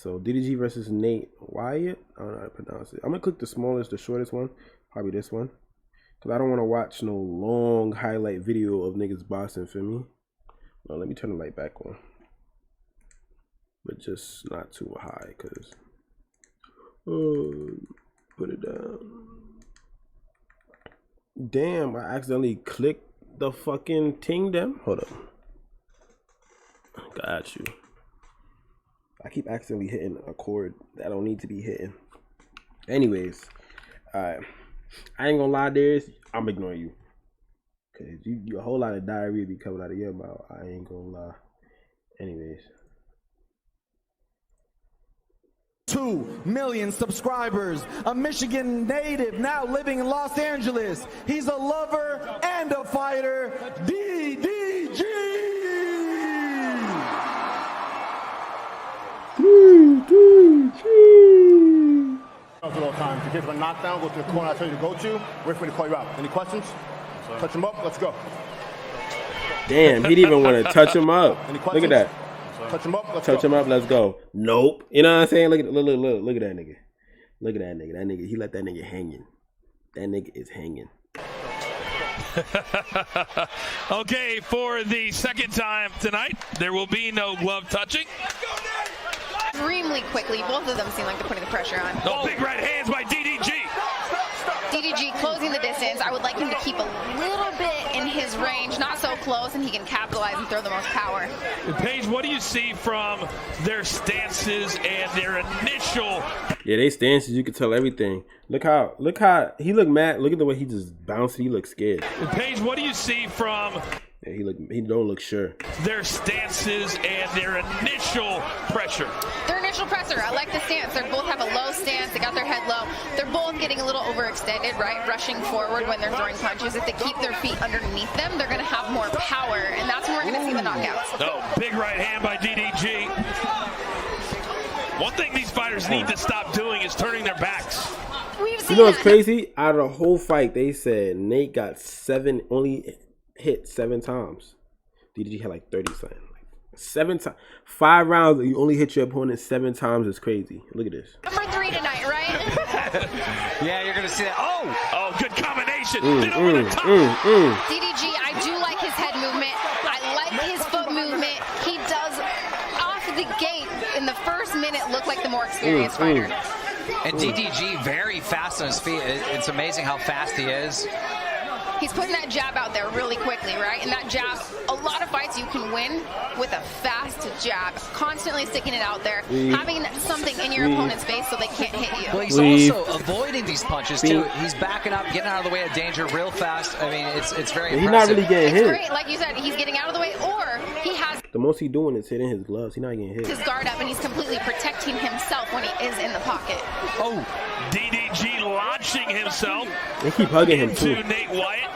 So DDG versus Nate Wyatt. I don't know how to pronounce it. I'm gonna click the smallest, the shortest one. Probably this one. Cause I don't want to watch no long highlight video of niggas boxing, feel me? Well, let me turn the light back on. But just not too high, cause put it down. Damn, I accidentally clicked the fucking ting them. Hold up. Got you. I keep accidentally hitting a chord that I don't need to be hitting. Anyways, I ain't gonna lie, Darius, I'm ignoring you. Cause you a whole lot of diarrhea be coming out of your mouth. I ain't gonna lie. Anyways. 2 million subscribers, a Michigan native now living in Los Angeles. He's a lover and a fighter, DDG. All time. If you get a knockdown, go to the corner I tell you to go to. Wait for me to call you out. Any questions? Touch him up. Let's go. Damn, he didn't even want to touch him up. Look at that. Touch him up. Let's touch him up. Let's go. Nope. You know what I'm saying? Look at that nigga. Look at that nigga. That nigga. He let that nigga hanging. That nigga is hanging. Okay, for the second time tonight, there will be no glove touching. Extremely quickly, both of them seem like they're putting the pressure on. No big right hands by DDG. DDG closing the distance. I would like him to keep a little bit in his range, not so close, and he can capitalize and throw the most power. Paige, what do you see from their stances and their initial? Yeah, they stances, you can tell everything. Look how he looked mad. Look at the way he just bounced. He looked scared. Paige, what do you see from? Yeah, he don't look sure. Their stances and their initial pressure. Their initial pressure, I like the stance. They both have a low stance. They got their head low. They're both getting a little overextended, right? Rushing forward when they're throwing punches. If they keep their feet underneath them, they're going to have more power, and that's when we're going to see the knockouts. Oh, big right hand by DDG. One thing these fighters need to stop doing is turning their backs. You know what's crazy? Out of the whole fight, they said Nate got only hit 7 times. DDG had like 30 something. Like 7 times. 5 rounds, you only hit your opponent 7 times is crazy. Look at this. Number 3 tonight, right? Yeah, you're gonna see that. Oh, good combination. DDG, I do like his head movement. I like his foot movement. He does, off the gate, in the first minute, look like the more experienced fighter. And DDG very fast on his feet. It's amazing how fast he is. He's putting that jab out there really quickly, right? And that jab, a lot of fights you can win with a fast jab, constantly sticking it out there, having something in your opponent's face so they can't hit you. Well, he's also avoiding these punches too. He's backing up, getting out of the way of danger real fast. I mean, it's very impressive. He's not really getting hit. Great, like you said, he's getting out of the way, or he has the most he's doing is hitting his gloves. He's not getting hit. His guard up, and he's completely protecting himself when he is in the pocket. Oh, DDG launching himself. They keep hugging him too. To Nate Wyatt.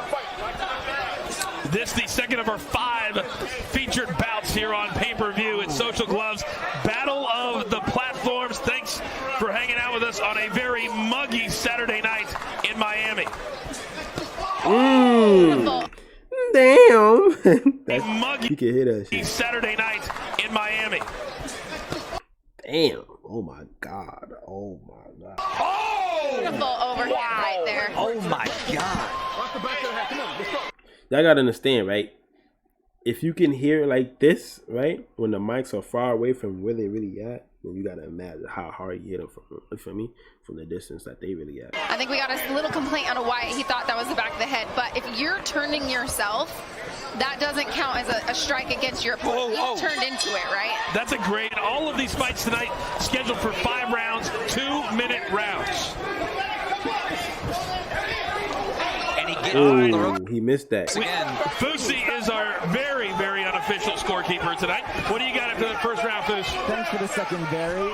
This the second of our 5 featured bouts here on pay-per-view at Social Gloves. Battle of the Platforms. Thanks for hanging out with us on a very muggy Saturday night in Miami. Damn. A muggy you can hear that shit. Saturday night in Miami. Damn. Oh my God. Oh my God. Oh! Beautiful overhand right there. Oh my God. Y'all gotta understand, right? If you can hear like this, right, when the mics are far away from where they really at, then you gotta imagine how hard you hit them from, you feel me? From the distance that they really at. I think we got a little complaint out of Wyatt. He thought that was the back of the head, but if you're turning yourself, that doesn't count as a strike against your opponent. You turned into it, right? That's a great. All of these fights tonight scheduled for 5 rounds, 2-minute rounds. He missed that. Fusi is our very, very unofficial scorekeeper tonight. What do you got after the first round, Fusi? Thanks for the secondary.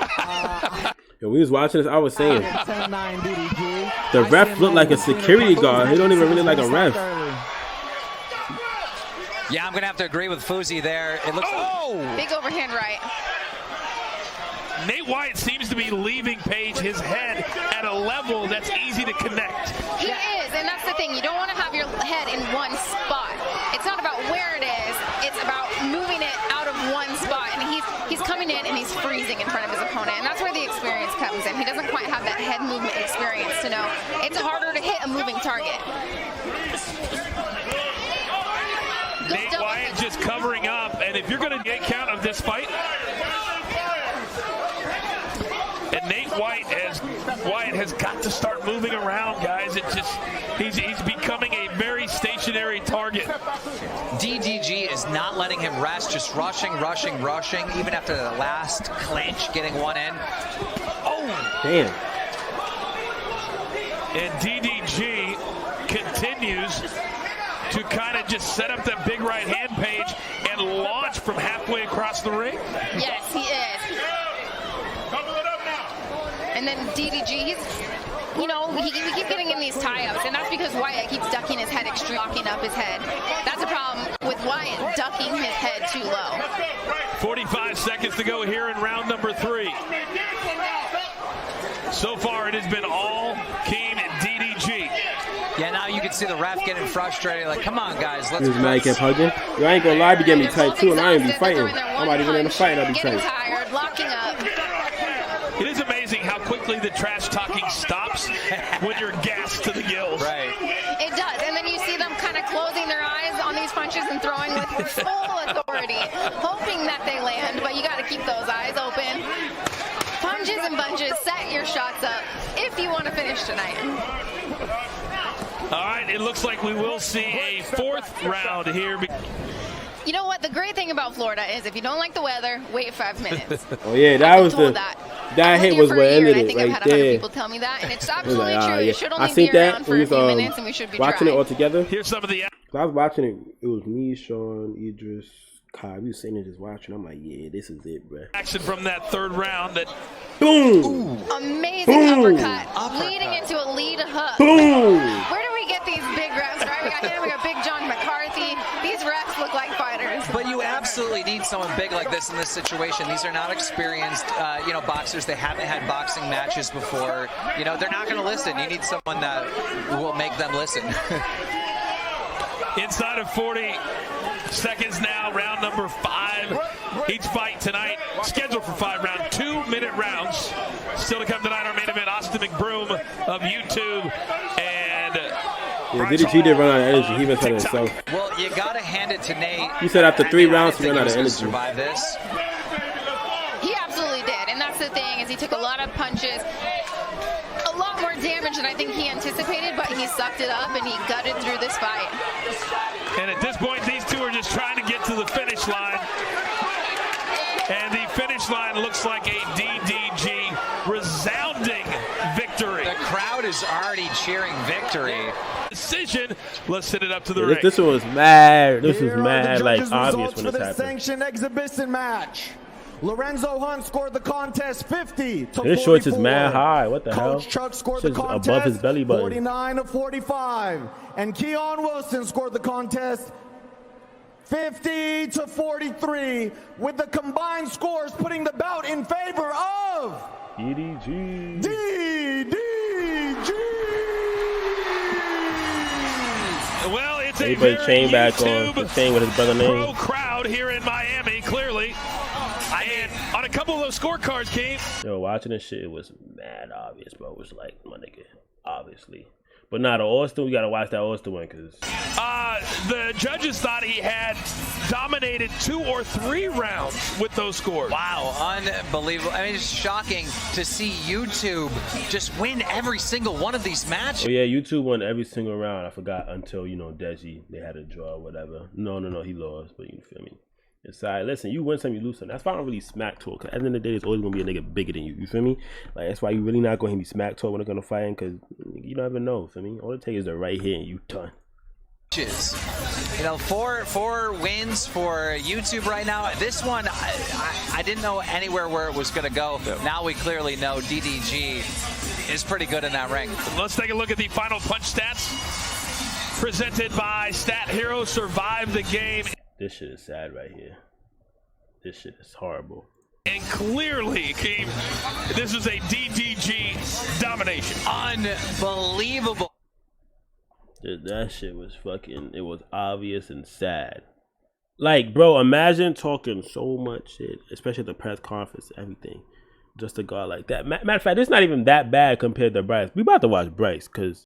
When we was watching this, I was saying 10-9 DDG. the ref looked like a security guard. He don't even really like a ref. Yeah, I'm gonna have to agree with Fusi there. It looks Big overhand right. Nate Wyatt seems to be leaving Paige his head at a level that's easy to connect. He is, and that's the thing. You don't want to have your head in one spot. It's not about where it is. It's about moving it out of one spot. And he's coming in and he's freezing in front of his opponent. And target. Nate Wyatt just covering up, and if you're going to get count of this fight, and Nate Wyatt has got to start moving around, guys. It just he's becoming a very stationary target. DDG is not letting him rest, just rushing, even after the last clinch, getting one in. Oh! Damn. And DDG continues to kind of just set up that big right hand page and launch from halfway across the ring. Yes, he is. And then DDG, he's, you know, we keep getting in these tie-ups, and that's because Wyatt keeps ducking his head, locking up his head. That's a problem with Wyatt ducking his head too low. 45 seconds to go here in round number 3. So far, it has been all Keen and DDG. Yeah, now you can see the ref getting frustrated. Like, come on, guys, let's go. He kept hugging. Yo, I ain't gonna lie, be getting me tight too, and I ain't be fighting. I'm not even in a fight, I'll be getting tight. tired, locking up. It is amazing how quickly the trash talking stops when you're gassed to the gills. Right. It does, and then you see them kind of closing their eyes on these punches and throwing with full authority, hoping that they land, but you got to keep those eyes open. Punches and bunches, set your shots up if you want to finish tonight. All right, it looks like we will see a 4th round here. You know what? The great thing about Florida is if you don't like the weather, wait 5 minutes. Oh yeah, that was the that hit was what ended it right there. I've had 100 people tell me that, and it's absolutely true. Yeah. You should only I seen be around that. for a few minutes, and we should be watching dry. it all together. Here's some of the. I was watching it. It was me, Sean, Idris, Kai. We were sitting there just watching. I'm like, yeah, this is it, bro. Action from that 3rd round. That boom, ooh. Amazing uppercut, leading into a lead hook. Boom. Where do we get these big refs? Right, we got him. We got Big John McCarthy. These refs look like fighters. But you absolutely need someone big like this in this situation. These are not experienced, boxers. They haven't had boxing matches before. You know, they're not going to listen. You need someone that will make them listen. Inside of 40 seconds now, round number 5. Each fight tonight scheduled for 5 rounds, 2-minute rounds. Still to come tonight, our main event, Austin McBroom of YouTube and DDG did run out of energy. He even said it himself. Well, you got to hand it to Nate. He said after 3 rounds he ran out of energy. Survive this. He absolutely did, and that's the thing is he took a lot of punches. A lot more damage than I think he anticipated, but he sucked it up and he gutted through this fight. And at this point, these two are just trying to get to the finish line. And the finish line looks like a DDG resounding victory. The crowd is already cheering victory. Decision. Let's send it up to the ring. This one was mad. This was mad, like judges' obvious results when for this this happened. sanctioned exhibition match. Lorenzo Hunt scored the contest 50 to 44. His shorts is mad high. What the hell? Coach Chuck scored the Shit's contest above his belly button. 49 to 45. And Keon Wilson scored the contest 50 to 43, with the combined scores putting the bout in favor of DDG. DDG. Well, it's a He put very the chain back on. YouTube The chain with his brother name. pro crowd here in Miami, clearly. And on a couple of those scorecards, King. Yo, watching this shit, it was mad obvious, bro. It was like, my nigga, obviously. But not the Austin. We gotta watch that Austin one, cause the judges thought he had dominated 2 or 3 rounds with those scores. Wow, unbelievable. I mean, it's shocking to see YouTube just win every single one of these matches. Oh yeah, YouTube won every single round. I forgot until Deji, they had a draw or whatever. No, he lost, but you feel me. It's like, listen, you win some, you lose some. That's why I don't really smack talk. Cause at the end of the day, there's always gonna be a nigga bigger than you. You feel me? Like that's why you really not gonna hear me smack talk when they're gonna fight, cause you don't even know. Feel me? All it takes is the right hit and you done. Four wins for YouTube right now. This one, I didn't know anywhere where it was gonna go. Now we clearly know DDG is pretty good in that ring. Let's take a look at the final punch stats presented by Stat Hero. Survive the game. This shit is sad right here. This shit is horrible. And clearly, Keem, this is a DDG domination. Unbelievable. That shit was fucking, it was obvious and sad. Like, bro, imagine talking so much shit, especially at the press conference, everything, just to go out like that. Matter of fact, it's not even that bad compared to Bryce. We about to watch Bryce, because